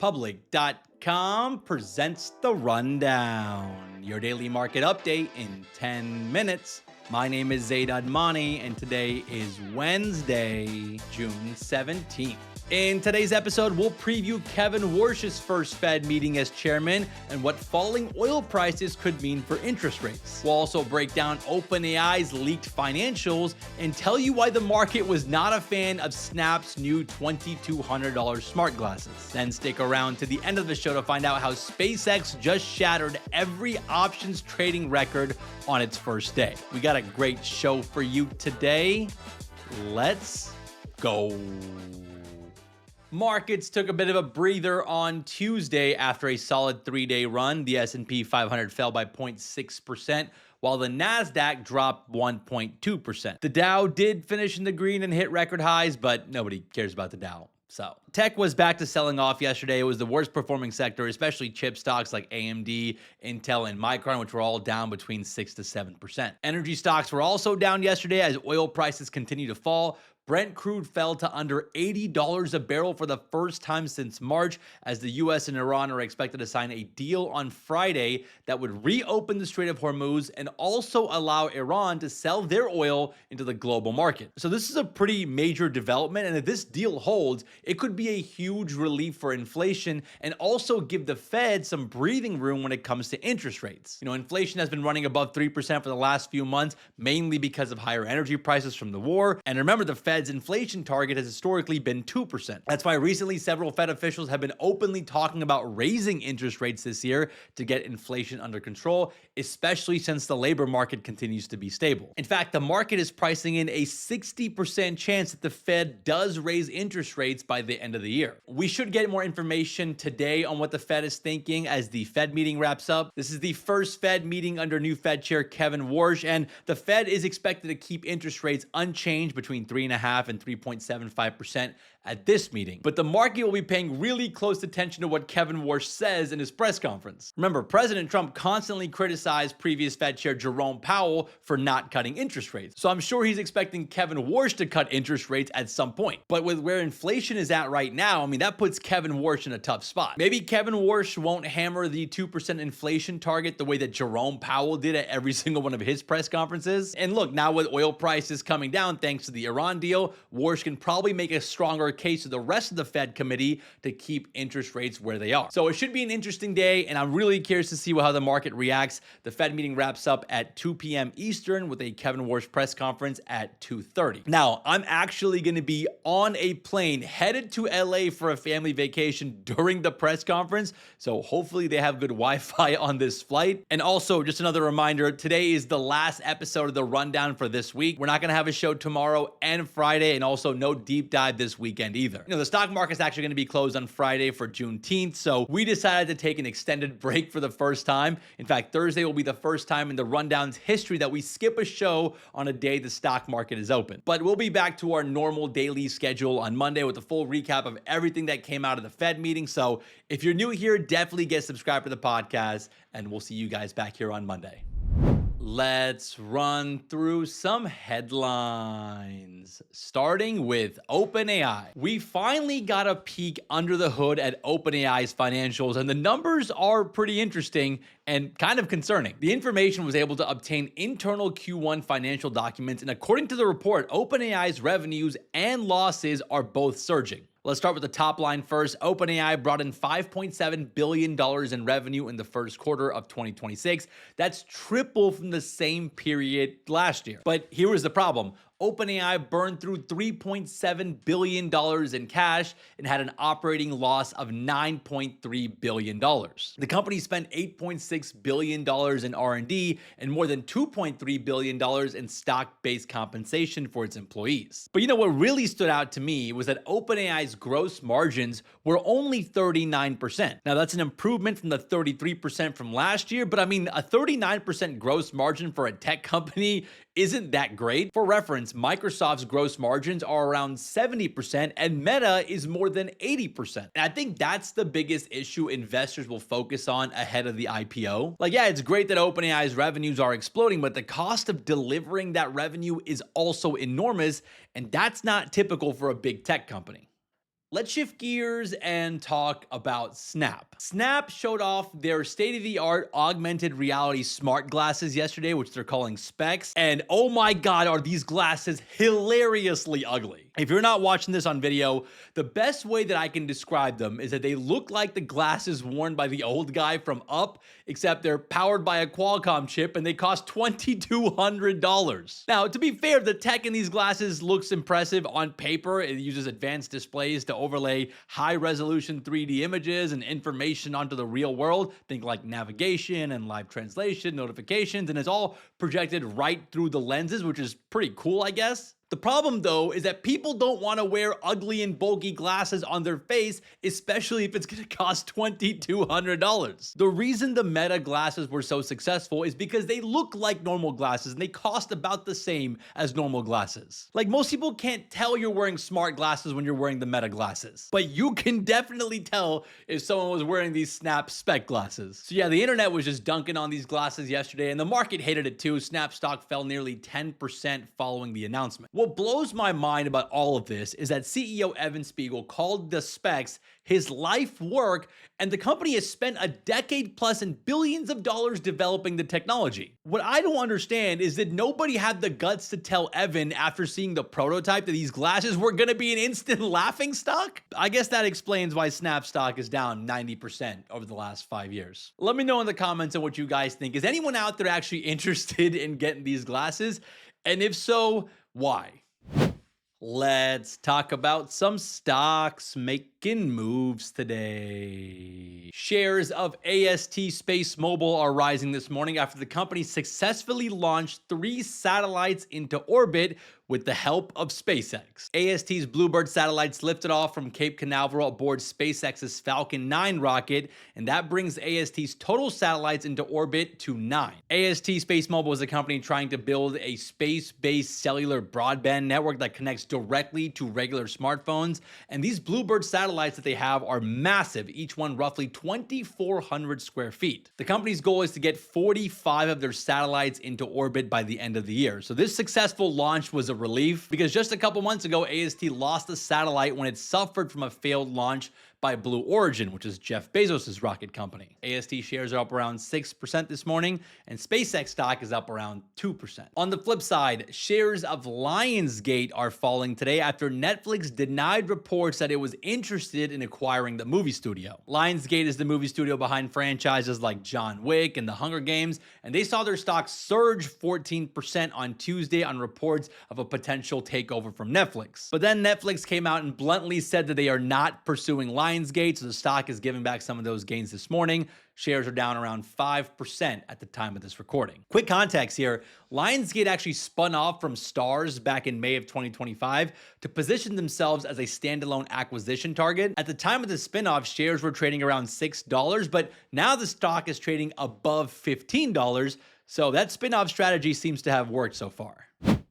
Public.com presents The Rundown, your daily market update in 10 minutes. My name is Zaid, and today is Wednesday, June 17th. In today's episode, we'll preview Kevin Warsh's first Fed meeting as chairman and what falling oil prices could mean for interest rates. We'll also break down OpenAI's leaked financials and tell you why the market was not a fan of Snap's new $2,200 smart glasses. Then stick around to the end of the show to find out how SpaceX just shattered every options trading record on its first day. We got a great show for you today. Let's go. Markets took a bit of a breather on Tuesday after a solid three-day run. The S&P 500 fell by 0.6%, while the Nasdaq dropped 1.2%. The Dow did finish in the green and hit record highs, but nobody cares about the Dow. So, tech was back to selling off yesterday. It was the worst performing sector, especially chip stocks like AMD, Intel, and Micron, which were all down between 6 to 7%. Energy stocks were also down yesterday as oil prices continue to fall. Brent crude fell to under $80 a barrel for the first time since March, as the US and Iran are expected to sign a deal on Friday that would reopen the Strait of Hormuz and also allow Iran to sell their oil into the global market. So this is a pretty major development, and if this deal holds, it could be a huge relief for inflation and also give the Fed some breathing room when it comes to interest rates. Inflation has been running above 3% for the last few months, mainly because of higher energy prices from the war. And remember, the Fed's inflation target has historically been 2%. That's why recently several Fed officials have been openly talking about raising interest rates this year to get inflation under control, especially since the labor market continues to be stable. In fact, the market is pricing in a 60% chance that the Fed does raise interest rates by the end of the year. We should get more information today on what the Fed is thinking as the Fed meeting wraps up. This is the first Fed meeting under new Fed Chair Kevin Warsh, and the Fed is expected to keep interest rates unchanged between 3.5% and 3.75% at this meeting. But the market will be paying really close attention to what Kevin Warsh says in his press conference. Remember, President Trump constantly criticized previous Fed Chair Jerome Powell for not cutting interest rates. So I'm sure he's expecting Kevin Warsh to cut interest rates at some point. But with where inflation is at right now, that puts Kevin Warsh in a tough spot. Maybe Kevin Warsh won't hammer the 2% inflation target the way that Jerome Powell did at every single one of his press conferences. And look, now with oil prices coming down thanks to the Iran deal, Warsh can probably make a stronger case to the rest of the Fed committee to keep interest rates where they are. So it should be an interesting day, and I'm really curious to see how the market reacts. The Fed meeting wraps up at 2 p.m. Eastern with a Kevin Warsh press conference at 2:30. Now, I'm actually going to be on a plane headed to LA for a family vacation during the press conference, so hopefully they have good Wi-Fi on this flight. And also, just another reminder, today is the last episode of the Rundown for this week. We're not going to have a show tomorrow and Friday, and also no deep dive this weekend either. The stock market's actually going to be closed on Friday for Juneteenth, so we decided to take an extended break for the first time. In fact, Thursday will be the first time in the Rundown's history that we skip a show on a day the stock market is open. But we'll be back to our normal daily schedule on Monday with a full recap of everything that came out of the Fed meeting. So if you're new here, definitely get subscribed to the podcast, and we'll see you guys back here on Monday. Let's run through some headlines, starting with OpenAI. We finally got a peek under the hood at OpenAI's financials, and the numbers are pretty interesting and kind of concerning. The information was able to obtain internal Q1 financial documents, and according to the report, OpenAI's revenues and losses are both surging. Let's start with the top line first. OpenAI brought in $5.7 billion in revenue in the first quarter of 2026. That's triple from the same period last year. But here was the problem. OpenAI burned through $3.7 billion in cash and had an operating loss of $9.3 billion. The company spent $8.6 billion in R&D and more than $2.3 billion in stock-based compensation for its employees. But what really stood out to me was that OpenAI's gross margins were only 39%. Now, that's an improvement from the 33% from last year, but a 39% gross margin for a tech company isn't that great. For reference, Microsoft's gross margins are around 70% and Meta is more than 80%. And I think that's the biggest issue investors will focus on ahead of the IPO. It's great that OpenAI's revenues are exploding, but the cost of delivering that revenue is also enormous, and that's not typical for a big tech company. Let's shift gears and talk about Snap. Snap showed off their state-of-the-art augmented reality smart glasses yesterday, which they're calling Specs. And oh my God, are these glasses hilariously ugly. If you're not watching this on video, the best way that I can describe them is that they look like the glasses worn by the old guy from Up, except they're powered by a Qualcomm chip and they cost $2,200. Now, to be fair, the tech in these glasses looks impressive on paper. It uses advanced displays to overlay high-resolution 3D images and information onto the real world. Think like navigation and live translation, notifications, and it's all projected right through the lenses, which is pretty cool, I guess. The problem, though, is that people don't want to wear ugly and bulky glasses on their face, especially if it's going to cost $2,200. The reason the Meta glasses were so successful is because they look like normal glasses and they cost about the same as normal glasses. Like, most people can't tell you're wearing smart glasses when you're wearing the Meta glasses, but you can definitely tell if someone was wearing these Snap Spec glasses. So yeah, the internet was just dunking on these glasses yesterday, and the market hated it too. Snap stock fell nearly 10% following the announcement. What blows my mind about all of this is that CEO Evan Spiegel called the Specs his life work, and the company has spent a decade plus and billions of dollars developing the technology. What I don't understand is that nobody had the guts to tell Evan after seeing the prototype that these glasses were going to be an instant laughingstock. I guess that explains why Snap stock is down 90% over the last 5 years. Let me know in the comments on what you guys think. Is anyone out there actually interested in getting these glasses? And if so, why? Let's talk about some stocks making moves today. Shares of AST SpaceMobile are rising this morning after the company successfully launched 3 satellites into orbit with the help of SpaceX. AST's Bluebird satellites lifted off from Cape Canaveral aboard SpaceX's Falcon 9 rocket, and that brings AST's total satellites into orbit to 9. AST SpaceMobile is a company trying to build a space-based cellular broadband network that connects directly to regular smartphones, and these Bluebird satellites that they have are massive, each one roughly 2,400 square feet. The company's goal is to get 45 of their satellites into orbit by the end of the year. So this successful launch was a relief, because just a couple months ago, AST lost a satellite when it suffered from a failed launch by Blue Origin, which is Jeff Bezos' rocket company. AST shares are up around 6% this morning, and SpaceX stock is up around 2%. On the flip side, shares of Lionsgate are falling today after Netflix denied reports that it was interested in acquiring the movie studio. Lionsgate is the movie studio behind franchises like John Wick and The Hunger Games, and they saw their stock surge 14% on Tuesday on reports of a potential takeover from Netflix. But then Netflix came out and bluntly said that they are not pursuing Lionsgate, so the stock is giving back some of those gains this morning. Shares are down around 5% at the time of this recording. Quick context here, Lionsgate actually spun off from Starz back in May of 2025 to position themselves as a standalone acquisition target. At the time of the spinoff, shares were trading around $6, but now the stock is trading above $15, so that spinoff strategy seems to have worked so far.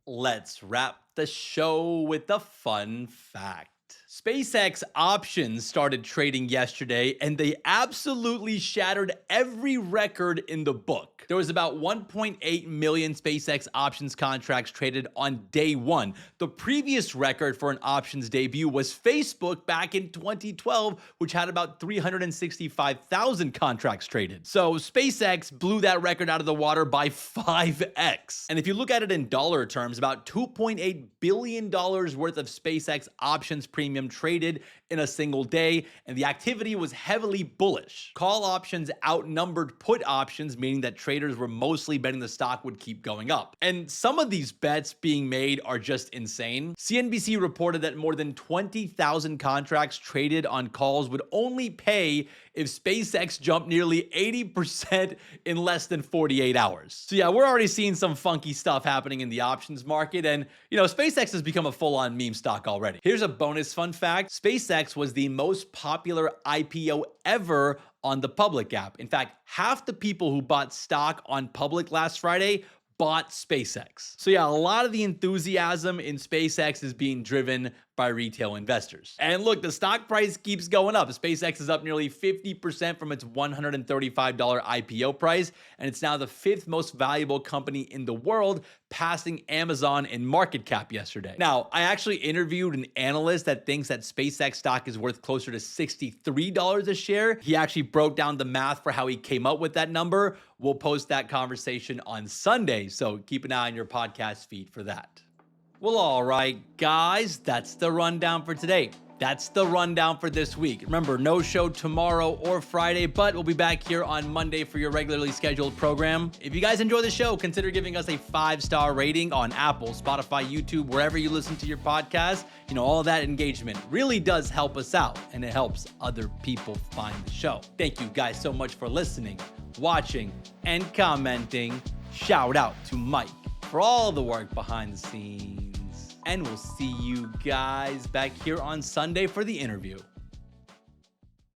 Let's wrap the show with a fun fact. SpaceX options started trading yesterday, and they absolutely shattered every record in the book. There was about 1.8 million SpaceX options contracts traded on day one. The previous record for an options debut was Facebook back in 2012, which had about 365,000 contracts traded. So SpaceX blew that record out of the water by 5x. And if you look at it in dollar terms, about $2.8 billion worth of SpaceX options premium traded in a single day, and the activity was heavily bullish. Call options outnumbered put options, meaning that traders were mostly betting the stock would keep going up. And some of these bets being made are just insane. CNBC reported that more than 20,000 contracts traded on calls would only pay if SpaceX jumped nearly 80% in less than 48 hours. So yeah, we're already seeing some funky stuff happening in the options market, and SpaceX has become a full-on meme stock already. Here's a bonus fun fact. SpaceX was the most popular IPO ever on the public app. In fact, half the people who bought stock on public last Friday bought SpaceX. So yeah, a lot of the enthusiasm in SpaceX is being driven by retail investors. And look, the stock price keeps going up. SpaceX is up nearly 50% from its $135 IPO price, and it's now the 5th most valuable company in the world, passing Amazon in market cap yesterday. Now, I actually interviewed an analyst that thinks that SpaceX stock is worth closer to $63 a share. He actually broke down the math for how he came up with that number. We'll post that conversation on Sunday, so keep an eye on your podcast feed for that. Well, all right, guys, that's the rundown for today. That's the rundown for this week. Remember, no show tomorrow or Friday, but we'll be back here on Monday for your regularly scheduled program. If you guys enjoy the show, consider giving us a 5-star rating on Apple, Spotify, YouTube, wherever you listen to your podcast. All that engagement really does help us out, and it helps other people find the show. Thank you guys so much for listening, watching, and commenting. Shout out to Mike for all the work behind the scenes. And we'll see you guys back here on Sunday for the interview.